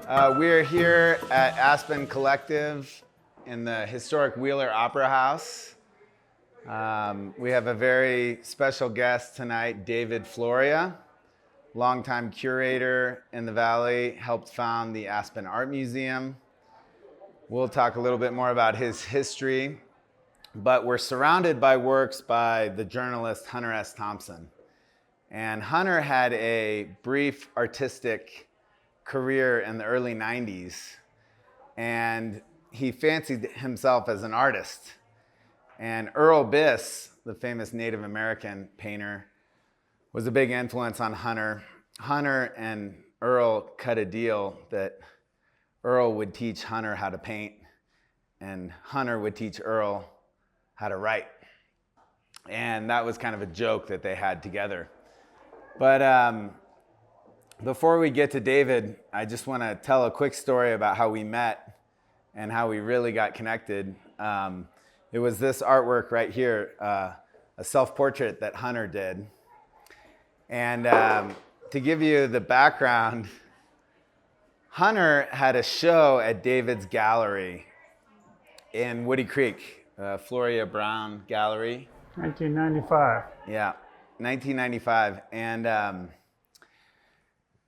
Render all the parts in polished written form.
We're here at Aspen Collective in the historic Wheeler Opera House. We have a very special guest tonight, David Floria, longtime curator in the Valley, helped found the Aspen Art Museum. We'll talk a little bit more about his history, but we're surrounded by works by the journalist Hunter S. Thompson. And Hunter had a brief artistic career in the early 90s, and he fancied himself as an artist. And Earl Biss, the famous Native American painter, was a big influence on Hunter. Hunter and Earl cut a deal that Earl would teach Hunter how to paint, and Hunter would teach Earl how to write. And that was kind of a joke that they had together. But before we get to David, I just want to tell a quick story about how we met and how we really got connected. It was this artwork right here, a self-portrait that Hunter did. And to give you the background, Hunter had a show at David's gallery in Woody Creek, Floria Brown Gallery. 1995. Yeah, 1995. And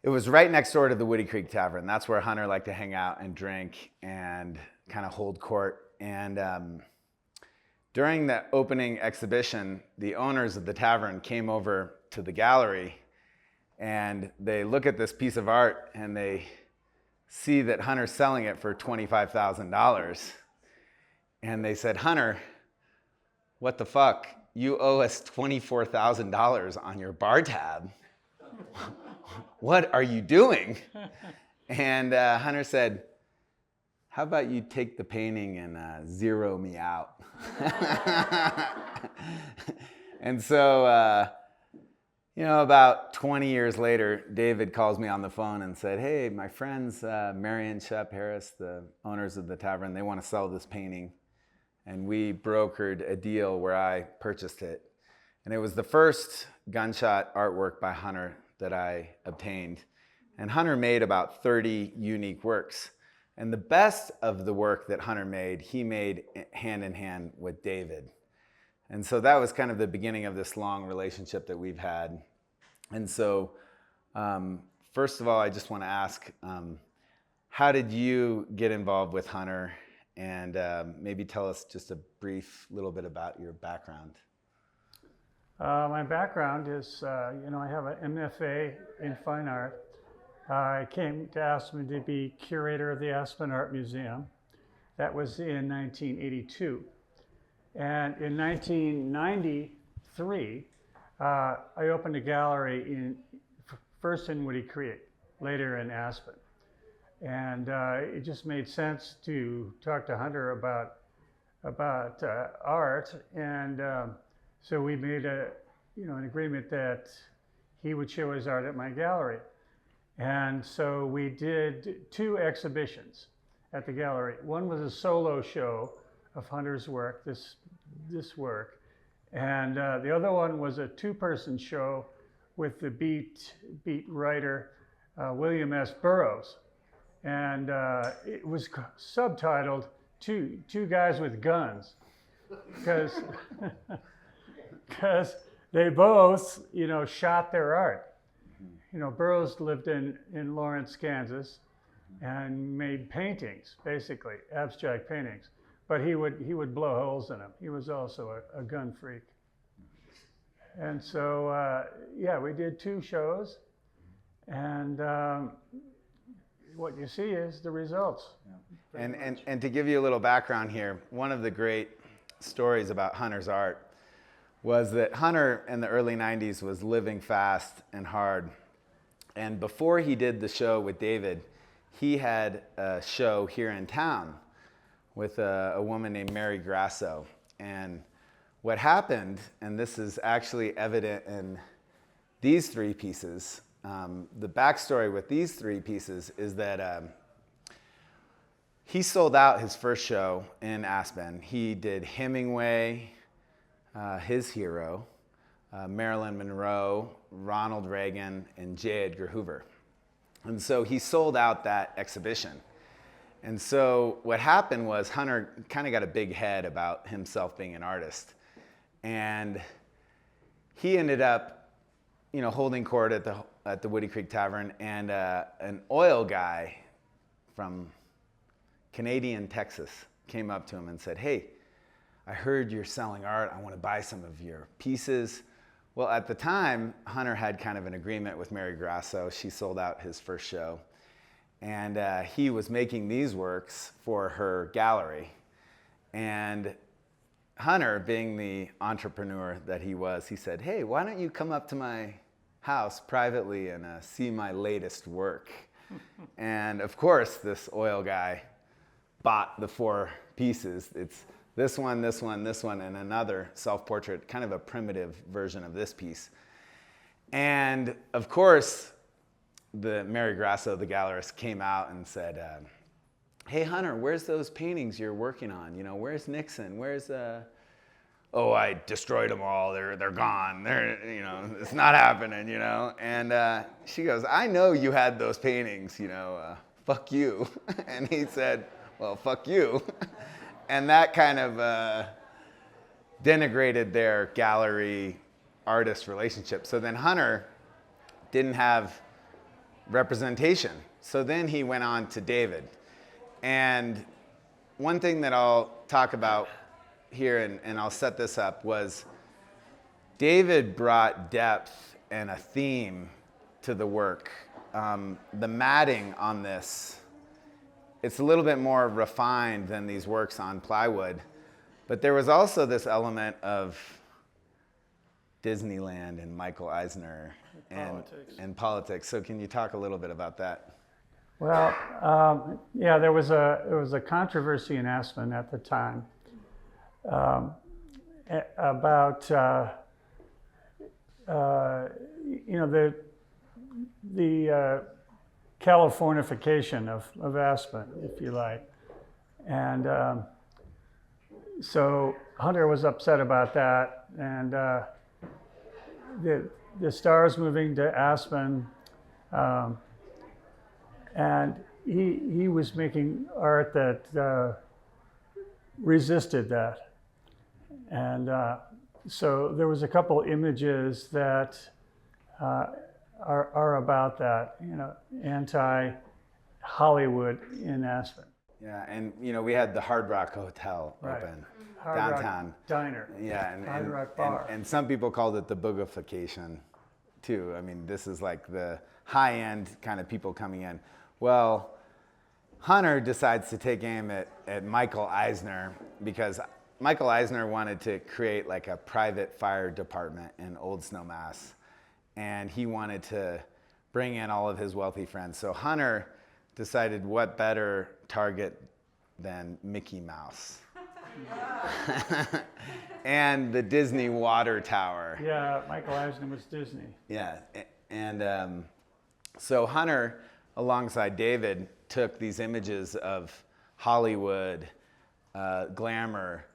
it was right next door to the Woody Creek Tavern. That's where Hunter liked to hang out and drink and kind of hold court. And during the opening exhibition, the owners of the tavern came over to the gallery, and they look at this piece of art and they see that Hunter's selling it for $25,000. And they said, "Hunter, what the fuck? You owe us $24,000 on your bar tab. What are you doing?" And Hunter said, "How about you take the painting and zero me out?" And so, about 20 years later, David calls me on the phone and said, "Hey, my friends, Mary and Shep Harris, the owners of the tavern, they want to sell this painting." And we brokered a deal where I purchased it. And it was the first gunshot artwork by Hunter that I obtained. And Hunter made about 30 unique works. And the best of the work that Hunter made, he made hand in hand with David. And so that was kind of the beginning of this long relationship that we've had. And so, first of all, I just want to ask, how did you get involved with Hunter? And maybe tell us just a brief little bit about your background. My background is, I have an MFA in fine art. I came to Aspen to be curator of the Aspen Art Museum. That was in 1982. And in 1993, I opened a gallery first in Woody Creek, later in Aspen. And it just made sense to talk to Hunter about art. And so we made an agreement that he would show his art at my gallery. And so we did 2 exhibitions at the gallery. One was a solo show of Hunter's work, this work. And the other one was a 2-person show with the beat writer, William S. Burroughs. And it was subtitled Two Guys with Guns, because they both, shot their art. Burroughs lived in Lawrence, Kansas, and made paintings, basically abstract paintings. But he would blow holes in them. He was also a gun freak. And so we did 2 shows, and what you see is the results. Yeah. And to give you a little background here, one of the great stories about Hunter's art was that Hunter in the early 90s was living fast and hard. And before he did the show with David, he had a show here in town with a woman named Mary Grasso. And what happened, and this is actually evident in these 3 pieces, the backstory with these 3 pieces is that he sold out his first show in Aspen. He did Hemingway, his hero, Marilyn Monroe, Ronald Reagan, and J. Edgar Hoover. And so he sold out that exhibition. And so what happened was Hunter kind of got a big head about himself being an artist. And he ended up, holding court at the Woody Creek Tavern, and an oil guy from Canadian Texas came up to him and said, "Hey, I heard you're selling art. I want to buy some of your pieces." Well, at the time, Hunter had kind of an agreement with Mary Grasso. She sold out his first show. And he was making these works for her gallery. And Hunter, being the entrepreneur that he was, he said, "Hey, why don't you come up to my house privately and see my latest work?" And of course, this oil guy bought the 4 pieces. It's this one, this one, this one, and another self-portrait, kind of a primitive version of this piece. And of course, the Mary Grasso, the gallerist, came out and said, "Hey, Hunter, where's those paintings you're working on? Where's Nixon? Where's Oh, I destroyed them all. They're gone. It's not happening. And she goes, "I know you had those paintings. Fuck you." And he said, "Well, fuck you." And that kind of denigrated their gallery artist relationship. So then Hunter didn't have representation. So then he went on to David. And one thing that I'll talk about here, and I'll set this up, was David brought depth and a theme to the work. The matting on this, it's a little bit more refined than these works on plywood. But there was also this element of Disneyland and Michael Eisner and politics. So can you talk a little bit about that? Well, yeah, there was a controversy in Aspen at the time about the Californification of Aspen, if you like, and so Hunter was upset about that, and the Stars moving to Aspen, and he was making art that resisted that. And so there was a couple images that are about that, anti-Hollywood in Aspen. Yeah, and we had the Hard Rock Hotel open downtown. Rock Diner. Yeah, Hard Rock Bar. And some people called it the boogification too. I mean, this is like the high-end kind of people coming in. Well, Hunter decides to take aim at Michael Eisner, because Michael Eisner wanted to create like a private fire department in Old Snowmass, and he wanted to bring in all of his wealthy friends. So Hunter decided, what better target than Mickey Mouse and the Disney water tower. Yeah, Michael Eisner was Disney. Yeah, and so Hunter, alongside David, took these images of Hollywood, glamour,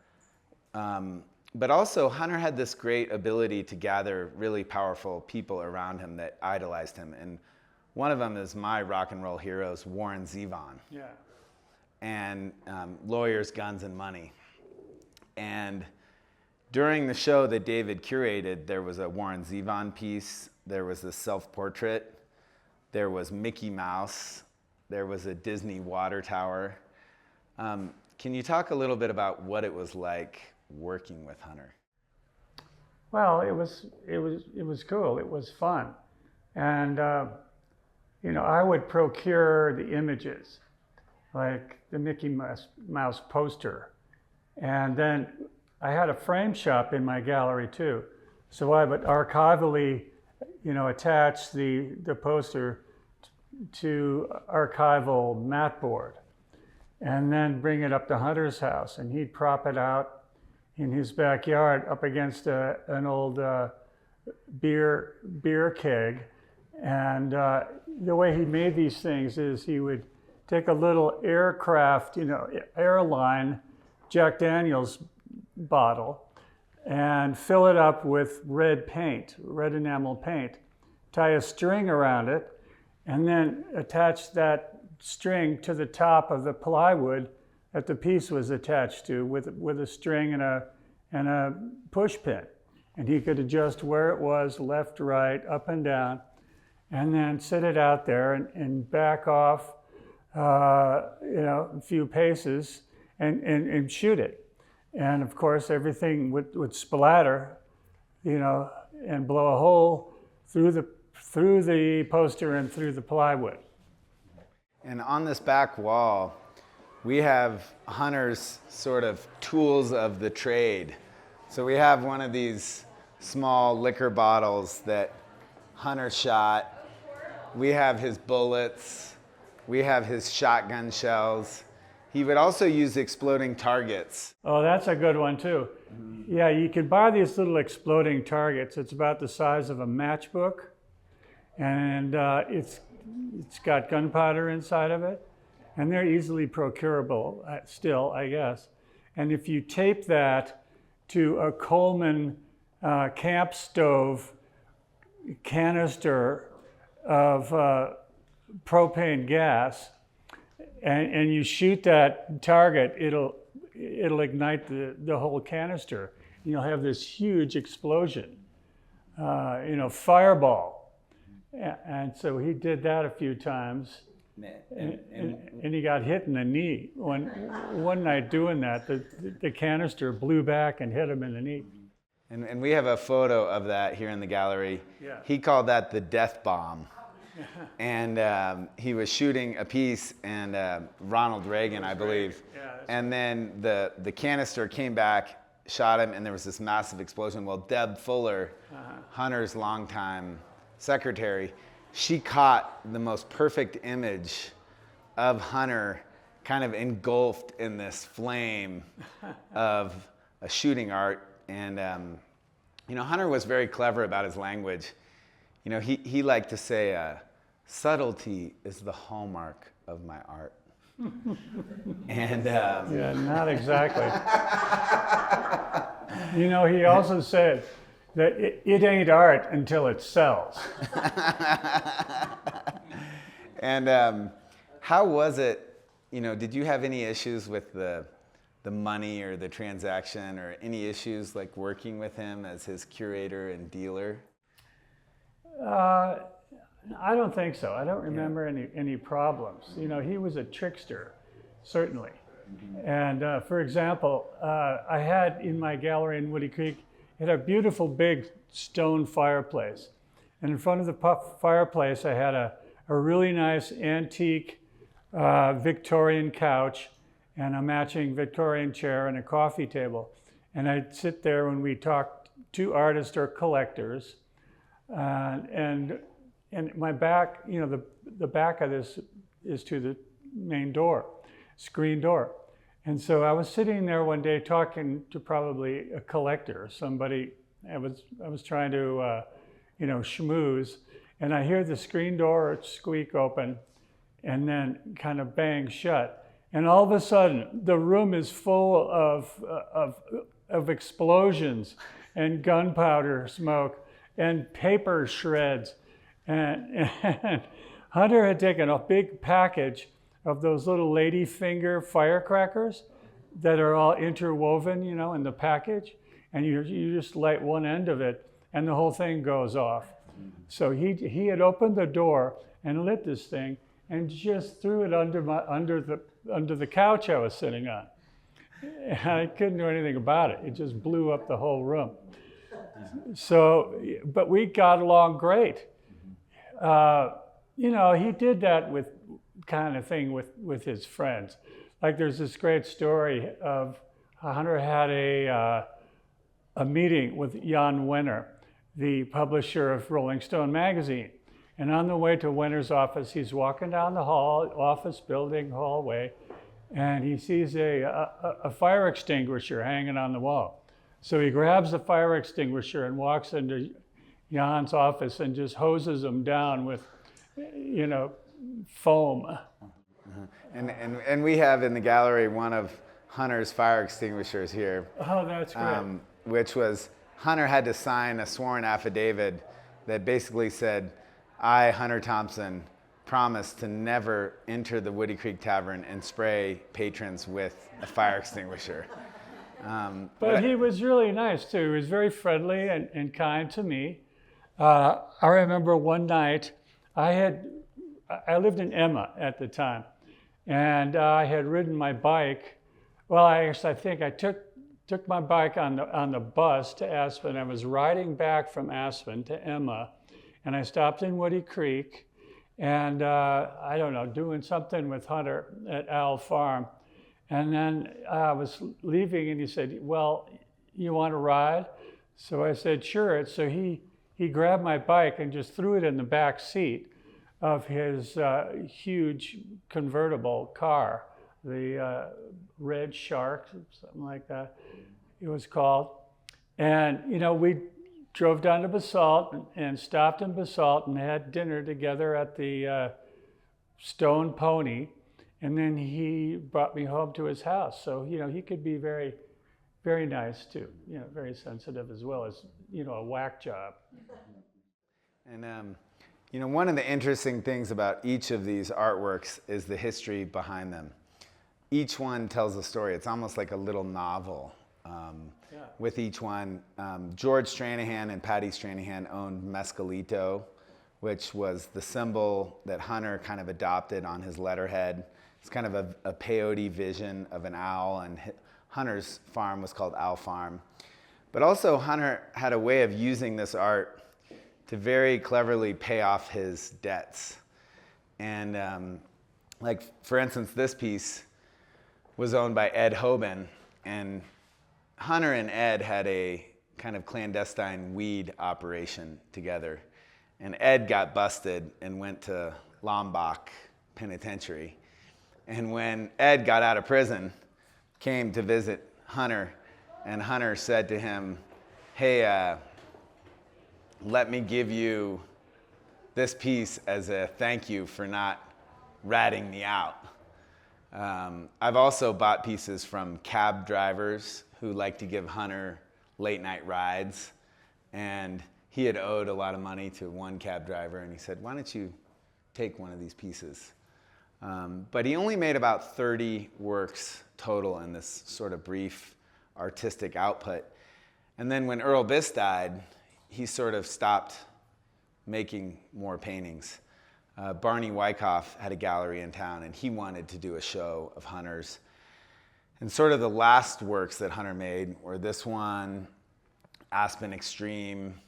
but also Hunter had this great ability to gather really powerful people around him that idolized him. And one of them is my rock and roll heroes, Warren Zevon. Yeah. And Lawyers, Guns, and Money. And during the show that David curated, there was a Warren Zevon piece, there was a self-portrait, there was Mickey Mouse, there was a Disney water tower. Can you talk a little bit about what it was like working with Hunter? Well, it was cool. It was fun, and I would procure the images, like the Mickey Mouse poster, and then I had a frame shop in my gallery too, so I would archivally, attach the poster to archival mat board, and then bring it up to Hunter's house, and he'd prop it out in his backyard up against an old beer keg. And the way he made these things is he would take a little aircraft, airline Jack Daniels bottle, and fill it up with red enamel paint, tie a string around it, and then attached that string to the top of the plywood that the piece was attached to with a string and a push pin. And he could adjust where it was, left, right, up and down, and then sit it out there and back off, a few paces and shoot it. And of course, everything would splatter, and blow a hole through the poster and through the plywood. And on this back wall, we have Hunter's sort of tools of the trade. So we have one of these small liquor bottles that Hunter shot. We have his bullets. We have his shotgun shells. He would also use exploding targets. Oh, that's a good one too. Yeah, you can buy these little exploding targets. It's about the size of a matchbook, and it's got gunpowder inside of it, and they're easily procurable still, I guess. And if you tape that to a Coleman camp stove canister of propane gas, and you shoot that target, it'll ignite the whole canister. You'll have this huge explosion, fireball. And so he did that a few times, and he got hit in the knee. One night doing that, the canister blew back and hit him in the knee. And we have a photo of that here in the gallery. Yeah. He called that the death bomb. And he was shooting a piece, and Ronald Reagan, I believe. Yeah, and then the canister came back, shot him, and there was this massive explosion. Well, Deb Fuller, Hunter's longtime secretary, she caught the most perfect image of Hunter kind of engulfed in this flame of a shooting art. And, Hunter was very clever about his language. He liked to say, subtlety is the hallmark of my art. And yeah, not exactly. He also said that it ain't art until it sells. And how was it, did you have any issues with the money or the transaction, or any issues like working with him as his curator and dealer? I don't think so. I don't remember any problems. He was a trickster, certainly. And for example, I had in my gallery in Woody Creek, it had a beautiful big stone fireplace. And in front of the fireplace, I had a really nice antique Victorian couch and a matching Victorian chair and a coffee table. And I'd sit there when we talked to artists or collectors. And my back, the back of this is to the main door, screen door. And so I was sitting there one day talking to probably a collector, somebody I was trying to, schmooze, and I hear the screen door squeak open and then kind of bang shut. And all of a sudden, the room is full of explosions and gunpowder smoke and paper shreds. And Hunter had taken a big package of those little ladyfinger firecrackers that are all interwoven, in the package. And you just light one end of it and the whole thing goes off. So he had opened the door and lit this thing and just threw it under the couch I was sitting on. And I couldn't do anything about it. It just blew up the whole room. So, but we got along great. He did that with kind of thing with his friends. Like there's this great story of Hunter had a meeting with Jan Wenner, the publisher of Rolling Stone magazine. And on the way to Wenner's office, he's walking down the office building hallway, and he sees a fire extinguisher hanging on the wall. So he grabs the fire extinguisher and walks into Jan's office and just hoses him down with, foam. And we have in the gallery one of Hunter's fire extinguishers here. Oh, that's great. Which was, Hunter had to sign a sworn affidavit that basically said, I, Hunter Thompson, promised to never enter the Woody Creek Tavern and spray patrons with a fire extinguisher. But he was really nice too. He was very friendly and kind to me. I remember one night, I lived in Emma at the time, and I had ridden my bike. Well, I think I took my bike on the bus to Aspen. I was riding back from Aspen to Emma, and I stopped in Woody Creek, and I don't know, doing something with Hunter at Owl Farm. And then I was leaving, and he said, "Well, you want to ride?" So I said, "Sure." So he grabbed my bike and just threw it in the back seat of his huge convertible car, the Red Shark, something like that it was called. And, you know, we drove down to Basalt and stopped in Basalt and had dinner together at the Stone Pony. And then he brought me home to his house. So, you know, he could be very, very nice too, you know, very sensitive as well as, you know, a whack job. And, you know, one of the interesting things about each of these artworks is the history behind them. Each one tells a story. It's almost like a little novel with each one. George Stranahan and Patty Stranahan owned Mescalito, which was the symbol that Hunter kind of adopted on his letterhead. It's kind of a peyote vision of an owl, and Hunter's farm was called Owl Farm. But also Hunter had a way of using this art to very cleverly pay off his debts. And like, for instance, this piece was owned by Ed Hoban, and Hunter and Ed had a kind of clandestine weed operation together. And Ed got busted and went to Lombok Penitentiary. And when Ed got out of prison, came to visit Hunter, and Hunter said to him, "Hey, let me give you this piece as a thank you for not ratting me out." I've also bought pieces from cab drivers who like to give Hunter late night rides. And he had owed a lot of money to one cab driver, and he said, "Why don't you take one of these pieces?" But he only made about 30 works total in this sort of brief artistic output. And then when Earl Biss died, he sort of stopped making more paintings. Barney Wyckoff had a gallery in town, and he wanted to do a show of Hunter's. And sort of the last works that Hunter made were this one, Aspen Extreme,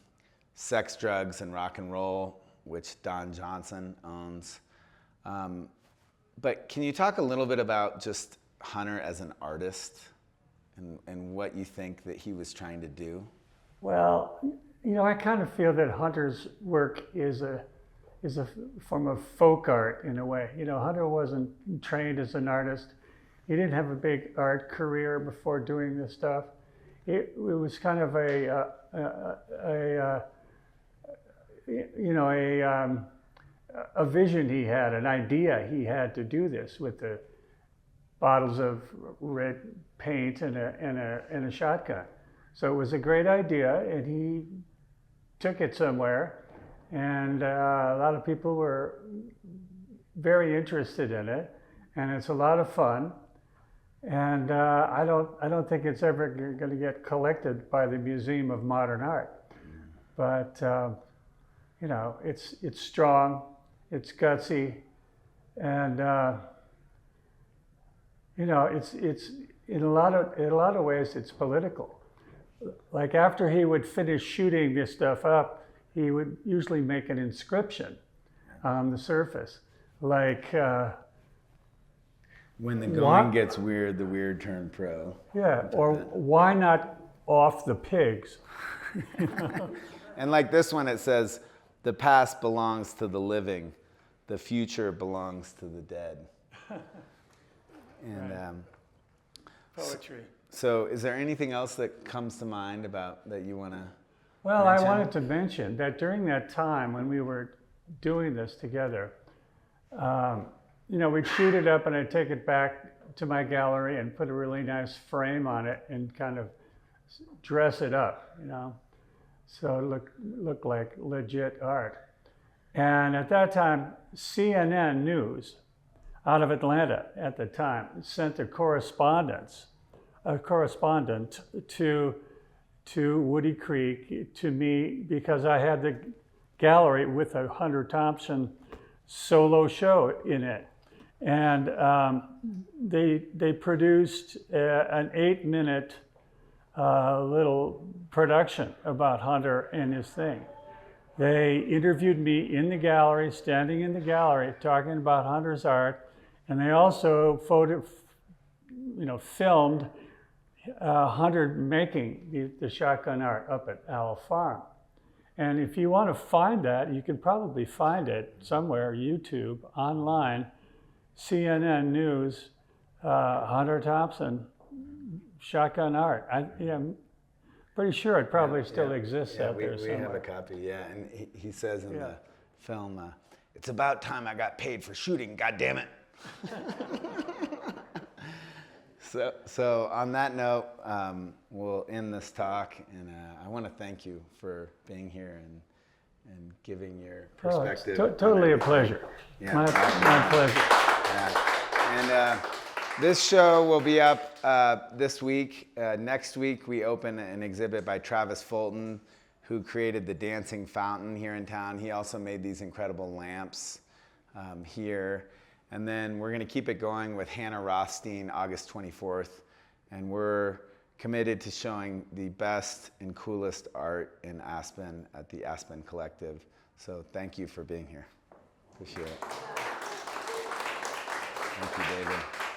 Sex, Drugs, and Rock and Roll, which Don Johnson owns. But can you talk a little bit about just Hunter as an artist and what you think that he was trying to do? Well, you know, I kind of feel that Hunter's work is a form of folk art in a way. You know, Hunter wasn't trained as an artist. He didn't have a big art career before doing this stuff. It was kind of a vision he had, an idea he had to do this with the bottles of red paint and a shotgun. So it was a great idea, and he took it somewhere, and a lot of people were very interested in it, and it's a lot of fun. And I don't think it's ever going to get collected by the Museum of Modern Art, but you know, it's strong, it's gutsy, and you know, it's in a lot of ways it's political. Like after he would finish shooting this stuff up, he would usually make an inscription on the surface, like. When the going gets weird, the weird turn pro. Yeah, or why not off the pigs? And like this one, it says, "The past belongs to the living, the future belongs to the dead." And right. Poetry. So is there anything else that comes to mind about that you want to Well, mention? I wanted to mention that during that time when we were doing this together, you know, we'd shoot it up and I'd take it back to my gallery and put a really nice frame on it and kind of dress it up, you know, so it looked like legit art. And at that time, CNN News out of Atlanta at the time sent a correspondent to Woody Creek to me because I had the gallery with a Hunter Thompson solo show in it. And they produced an 8-minute little production about Hunter and his thing. They interviewed me in the gallery, standing in the gallery, talking about Hunter's art, and they also filmed Hunter making the shotgun art up at Owl Farm. And if you want to find that, you can probably find it somewhere, YouTube, online, CNN News, Hunter Thompson, shotgun art. I'm pretty sure it probably still exists out there somewhere. We have a copy, yeah. And he says in the film, it's about time I got paid for shooting, goddammit. So on that note, we'll end this talk, and I want to thank you for being here and giving your perspective. Totally a pleasure. Yeah. My pleasure. Yeah. And this show will be up this week. Next week, we open an exhibit by Travis Fulton, who created the dancing fountain here in town. He also made these incredible lamps here. And then we're going to keep it going with Hannah Rothstein, August 24th. And we're committed to showing the best and coolest art in Aspen at the Aspen Collective. So thank you for being here. Appreciate it. Thank you, David.